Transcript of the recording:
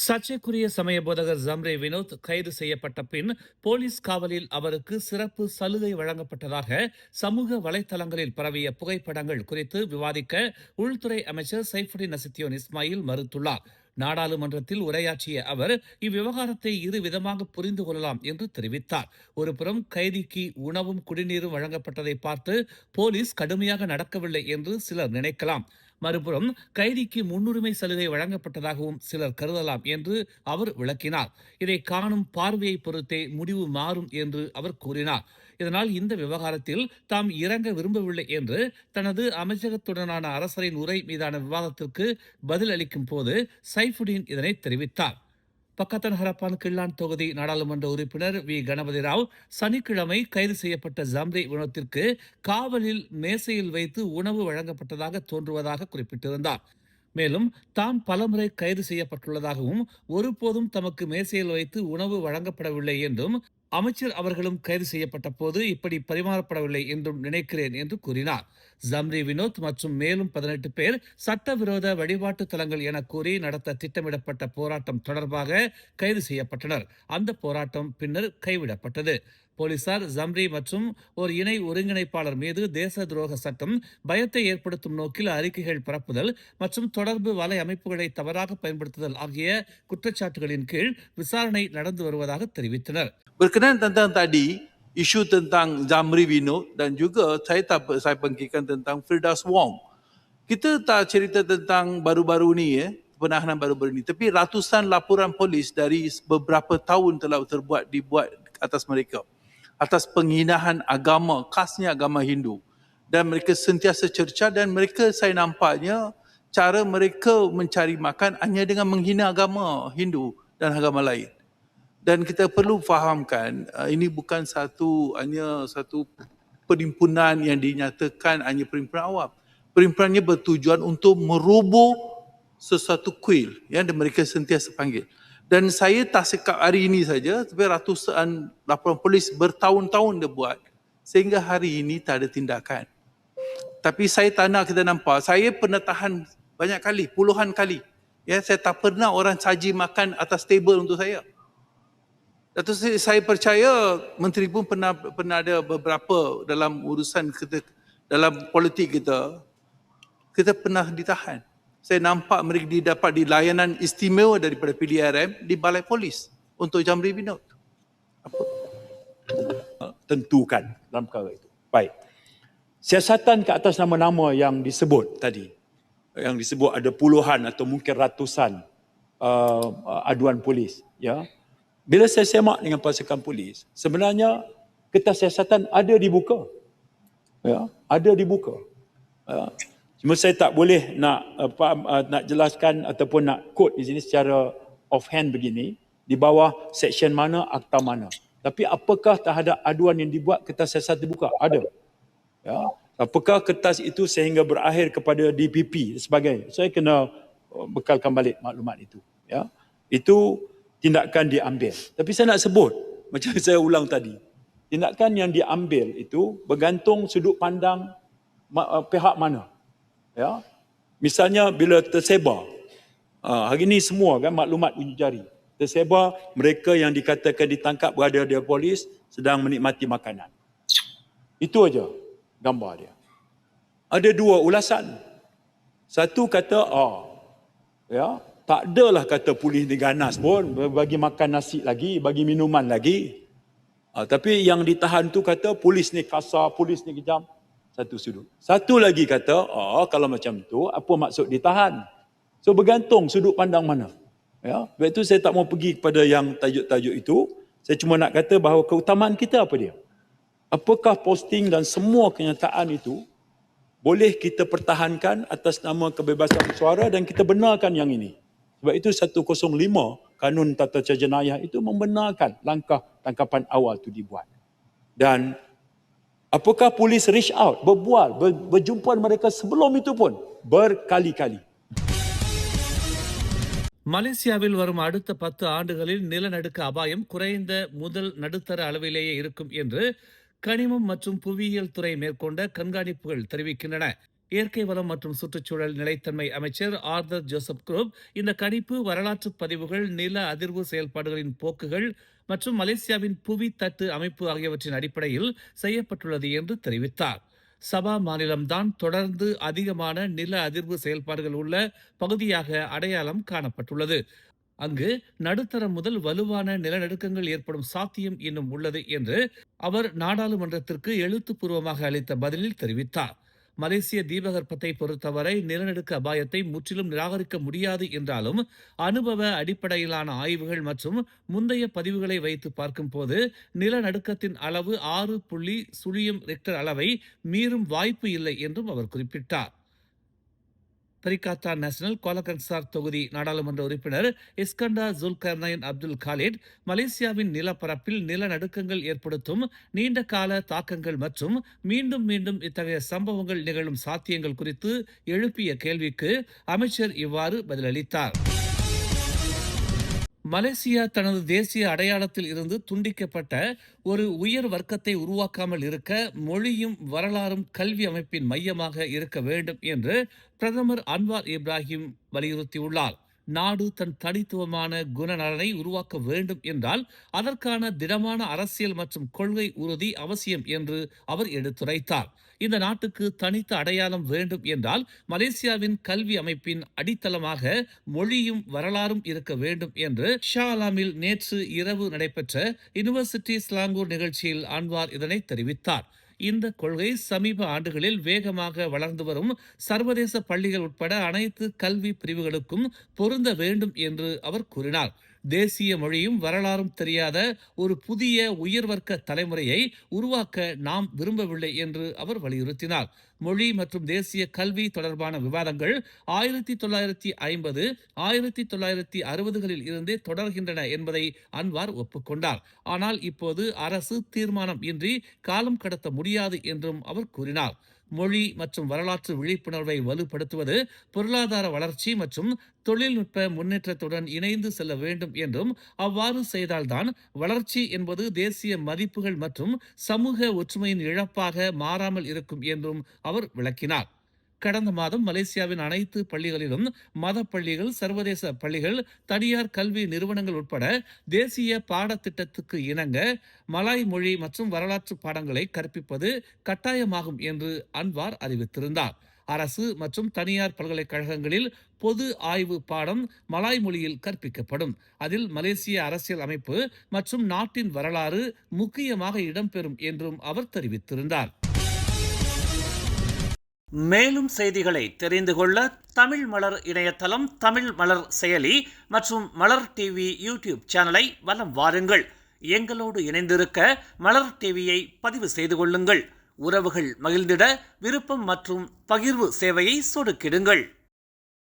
சர்ச்சைக்குரிய சமய போதகர் ஜம்ரே வினோத் கைது செய்யப்பட்ட பின் போலீஸ் காவலில் அவருக்கு சிறப்பு சலுகை வழங்கப்பட்டதாக சமூக வலைதளங்களில் பரவிய புகைப்படங்கள் குறித்து விவாதிக்க உள்துறை அமைச்சர் சைஃபுடின் நசித்தியோன் இஸ்மாயில் மறுத்துள்ளார். நாடாளுமன்றத்தில் உரையாற்றிய அவர் இவ்விவகாரத்தை இரு விதமாக புரிந்து கொள்ளலாம் என்று தெரிவித்தார். ஒருபுறம் கைதிக்கு உணவும் குடிநீரும் வழங்கப்பட்டதை பார்த்து போலீஸ் கடுமையாக நடக்கவில்லை என்று சிலர் நினைக்கலாம். மறுபுறம் கைதிக்கு முன்னுரிமை சலுகை வழங்கப்பட்டதாகவும் சிலர் கருதலாம் என்று அவர் விளக்கினார். இதை காணும் பார்வையை பொறுத்தே முடிவு மாறும் என்று அவர் கூறினார். இதனால் இந்த விவகாரத்தில் தாம் இறங்க விரும்பவில்லை என்று தனது அமைச்சகத்துடனான அரசரின் உரை மீதான விவாதத்திற்கு பதில் அளிக்கும் போது சைஃபுடின் இதனை தெரிவித்தார். பக்கத்தன் ஹரப்பான் கிள்ளான் தொகுதி நாடாளுமன்ற உறுப்பினர் வி கணபதி ராவ் சனிக்கிழமை கைது செய்யப்பட்ட ஜம்ரே வினோத்திற்கு காவலில் மேசையில் வைத்து உணவு வழங்கப்பட்டதாக தோன்றுவதாக குறிப்பிட்டிருந்தார். மேலும் தாம் பலமுறை கைது செய்யப்பட்டுள்ளதாகவும் ஒருபோதும் தமக்கு மேசையில் வைத்து உணவு வழங்கப்படவில்லை என்றும் அமைச்சர் அவர்களும் கைது செய்யப்பட்ட போது இப்படி பரிமாறப்படவில்லை என்றும் நினைக்கிறேன் என்று கூறினார். ஜம்ரி வினோத் மற்றும் மேலும் 18 பேர் சட்டவிரோத வழிபாட்டு தலங்கள் என கூறி நடத்த திட்டமிடப்பட்ட போராட்டம் தொடர்பாக கைது செய்யப்பட்டனர். அந்த போராட்டம் பின்னர் கைவிடப்பட்டது. போலீசார் ஜம்ரி மற்றும் ஒரு இணை ஒருங்கிணைப்பாளர் மீது தேச துரோக சட்டம், பயத்தை ஏற்படுத்தும் நோக்கில் அறிக்கைகள் பரப்புதல் மற்றும் தொடர்பு வலை அமைப்புகளை தவறாக பயன்படுத்துதல் ஆகிய குற்றச்சாட்டுகளின் கீழ் விசாரணை நடந்து வருவதாக தெரிவித்தனர். Berkenaan tentang tadi, isu tentang Zamri Vinod dan juga saya bangkitkan tentang Firdaus Wong. Kita tak cerita tentang baru-baru ni penahanan baru-baru ni, tapi ratusan laporan polis dari beberapa tahun telah dibuat atas mereka. Atas penghinaan agama, khasnya agama Hindu. Dan mereka sentiasa cerca dan mereka saya nampaknya cara mereka mencari makan hanya dengan menghina agama Hindu dan agama lain. Dan kita perlu fahamkan ini bukan hanya satu perhimpunan yang dinyatakan hanya perhimpunan awam. Perhimpunannya bertujuan untuk meroboh sesuatu kuil yang mereka sentiasa panggil. Dan saya tak sekap hari ini saja, tapi ratusan laporan polis bertahun-tahun dia buat sehingga hari ini tak ada tindakan. Tapi saya tak nak kita nampak, saya pernah tahan banyak kali, puluhan kali. Ya, saya tak pernah orang saji makan atas table untuk saya. Dato' saya percaya menteri pun pernah ada beberapa dalam urusan kita, dalam politik kita pernah ditahan. Saya nampak mereka didapat di layanan istimewa daripada PDRM di Balai Polis untuk Jamri Vinod. Tentukan dalam perkara itu. Baik. Siasatan ke atas nama-nama yang disebut tadi, yang disebut ada puluhan atau mungkin ratusan aduan polis, ya. Bila saya semak dengan pasukan polis, sebenarnya kertas siasatan ada dibuka. Ya, ada dibuka. Ya. Cuma saya tak boleh nak jelaskan ataupun nak quote di sini secara offhand begini, di bawah section mana, akta mana. Tapi apakah terhadap aduan yang dibuat kertas siasat dibuka? Ada. Ya. Apakah kertas itu sehingga berakhir kepada DPP dan sebagainya? Saya kena bekalkan balik maklumat itu. Ya. Itu tindakan diambil. Tapi saya nak sebut, macam saya ulang tadi, tindakan yang diambil itu bergantung sudut pandang pihak mana. Ya, misalnya bila tersebar, hari ini semua kan maklumat unjuk jari, tersebar mereka yang dikatakan ditangkap berada di polis sedang menikmati makanan. Itu aja gambar dia. Ada dua ulasan. Satu kata, ya, tak adalah kata polis diganas pun, bagi makan nasi lagi, bagi minuman lagi. Tapi yang ditahan tu kata polis ni kasar, polis ni kejam. Satu sudut. Satu lagi kata, kalau macam tu, apa maksud ditahan? So bergantung sudut pandang mana. Ya, sebab itu saya tak mau pergi kepada yang tajuk-tajuk itu. Saya cuma nak kata bahawa keutamaan kita apa dia? Apakah posting dan semua kenyataan itu boleh kita pertahankan atas nama kebebasan suara dan kita benarkan yang ini. Sebab itu 105 Kanun Tata Cara Jenayah itu membenarkan langkah tangkapan awal itu dibuat. Dan apakah polis reach out, berbual, berjumpa mereka sebelum itu pun berkali-kali. மலேசியாவில் வரும் அடுத்த 10 ஆண்டுகளில் நிலநடுக்க அபாயம் குறைந்த முதல் நடுத்தர அளவிலேயே இருக்கும் என்று கனிமம் மற்றும் புவியியல் துறை மேற்கொண்ட கண்காணிப்புகள் தெரிவிக்கின்றன. இயற்கை வளம் மற்றும் சுற்றுச்சூழல் நிலைத்தன்மை அமைச்சர் ஆர்தர் ஜோசப் குரூப் இந்த கணிப்பு வரலாற்று பதிவுகள், நில அதிர்வு செயல்பாடுகளின் போக்குகள் மற்றும் மலேசியாவின் புவி தட்டு அமைப்பு ஆகியவற்றின் அடிப்படையில் செய்யப்பட்டுள்ளது என்று தெரிவித்தார். சபா மாநிலம்தான் தொடர்ந்து அதிகமான நில அதிர்வு செயல்பாடுகள் உள்ள பகுதியாக அடையாளம் காணப்பட்டுள்ளது. அங்கு நடுத்தரம் முதல் வலுவான நிலநடுக்கங்கள் ஏற்படும் சாத்தியம் இன்னும் உள்ளது என்று அவர் நாடாளுமன்றத்திற்கு எழுத்துப்பூர்வமாக அளித்த பதிலில் தெரிவித்தார். மலேசிய தீபகற்பத்தை பொறுத்தவரை நிலநடுக்க அபாயத்தை முற்றிலும் நிராகரிக்க முடியாது என்றாலும் அனுபவ அடிப்படையிலான ஆய்வுகள் மற்றும் முந்தைய பதிவுகளை வைத்து பார்க்கும்போது நிலநடுக்கத்தின் அளவு 6.0 ரிக்டர் அளவை மீறும் வாய்ப்பு இல்லை என்றும் அவர் குறிப்பிட்டார். பரிகாத்தா நேஷனல் கோலகன்சார் தொகுதி நாடாளுமன்ற உறுப்பினர் இஸ்கண்டா ஜுல்கர்னைன் அப்துல் காலிட் மலேசியாவின் நிலப்பரப்பில் நிலநடுக்கங்கள் ஏற்படுத்தும் நீண்ட கால தாக்கங்கள் மற்றும் மீண்டும் மீண்டும் இத்தகைய சம்பவங்கள் நிகழும் சாத்தியங்கள் குறித்து எழுப்பிய கேள்விக்கு அமைச்சர் இவ்வாறு பதிலளித்தார். மலேசியா தனது தேசிய அடையாளத்தில் இருந்து துண்டிக்கப்பட்ட ஒரு உயர் வர்க்கத்தை உருவாக்காமல் இருக்க மொழியும் வரலாறும் கல்வி அமைப்பின் மையமாக இருக்க வேண்டும் என்று பிரதமர் அன்வார் இப்ராஹிம் வலியுறுத்தியுள்ளார். நாடு தன் தனித்துவமான குணநலனை உருவாக்க வேண்டும் என்றால் அதற்கான திடமான அரசியல் மற்றும் கொள்கை உறுதி அவசியம் என்று அவர் எடுத்துரைத்தார். இந்த நாட்டுக்கு தனித்த அடையாளம் வேண்டும் என்றால் மலேசியாவின் கல்வி அமைப்பின் அடித்தளமாக மொழியும் வரலாறும் இருக்க வேண்டும் என்று ஷா அலாமில் நேற்று இரவு நடைபெற்ற யுனிவர்சிட்டி ஸ்லாங்கூர் நிகழ்ச்சியில் அன்வார் இதனை தெரிவித்தார். இந்த கொள்கை சமீப ஆண்டுகளில் வேகமாக வளர்ந்து வரும் சர்வதேச பள்ளிகள் உட்பட அனைத்து கல்வி பிரிவுகளுக்கும் பொருந்த வேண்டும் என்று அவர் கூறினார். தேசிய மொழியும் வரலாறும் தெரியாத ஒரு புதிய உயர்வர்க்க தலைமுறையை உருவாக்க நாம் விரும்பவில்லை என்று அவர் வலியுறுத்தினார். மொழி மற்றும் தேசிய கல்வி தொடர்பான விவாதங்கள் 1950, 1960களில் இருந்தே தொடர்கின்றன என்பதை அன்வார் ஒப்புக்கொண்டார். ஆனால் இப்போது அரசு தீர்மானம் இன்றி காலம் கடத்த முடியாது என்றும் அவர் கூறினார். மொழி மற்றும் வரலாற்று விழிப்புணர்வை வலுப்படுத்துவது பொருளாதார வளர்ச்சி மற்றும் தொழில்நுட்ப முன்னேற்றத்துடன் இணைந்து செல்ல வேண்டும் என்றும் அவ்வாறு செய்தால்தான் வளர்ச்சி என்பது தேசிய மதிப்புகள் மற்றும் சமூக ஒற்றுமையின் இழப்பாக மாறாமல் இருக்கும் என்றும் அவர் விளக்கினார். கடந்த மாதம் மலேசியாவின் அனைத்து பள்ளிகளிலும் மத பள்ளிகள், சர்வதேச பள்ளிகள், தனியார் கல்வி நிறுவனங்கள் உட்பட தேசிய பாடத்திட்டத்துக்கு இணங்க மலாய் மொழி மற்றும் வரலாற்று பாடங்களை கற்பிப்பது கட்டாயமாகும் என்று அன்வார் அறிவித்திருந்தார். அரசு மற்றும் தனியார் பல்கலைக்கழகங்களில் பொது ஆய்வு பாடம் மலாய் மொழியில் கற்பிக்கப்படும். அதில் மலேசிய அரசியல் அமைப்பு மற்றும் நாட்டின் வரலாறு முக்கியமாக இடம்பெறும் என்றும் அவர் தெரிவித்திருந்தார். மேலும் செய்திகளை தெரிந்து கொள்ள தமிழ் மலர் இணையதளம், தமிழ் மலர் செயலி மற்றும் மலர் டிவி யூடியூப் சேனலை வலம் வாருங்கள். எங்களோடு இணைந்திருக்க மலர் டிவியை பதிவு செய்து கொள்ளுங்கள். உறவுகள் மகிழ்ந்திட விருப்பம் மற்றும் பகிர்வு சேவையை சொடுக்கிடுங்கள்.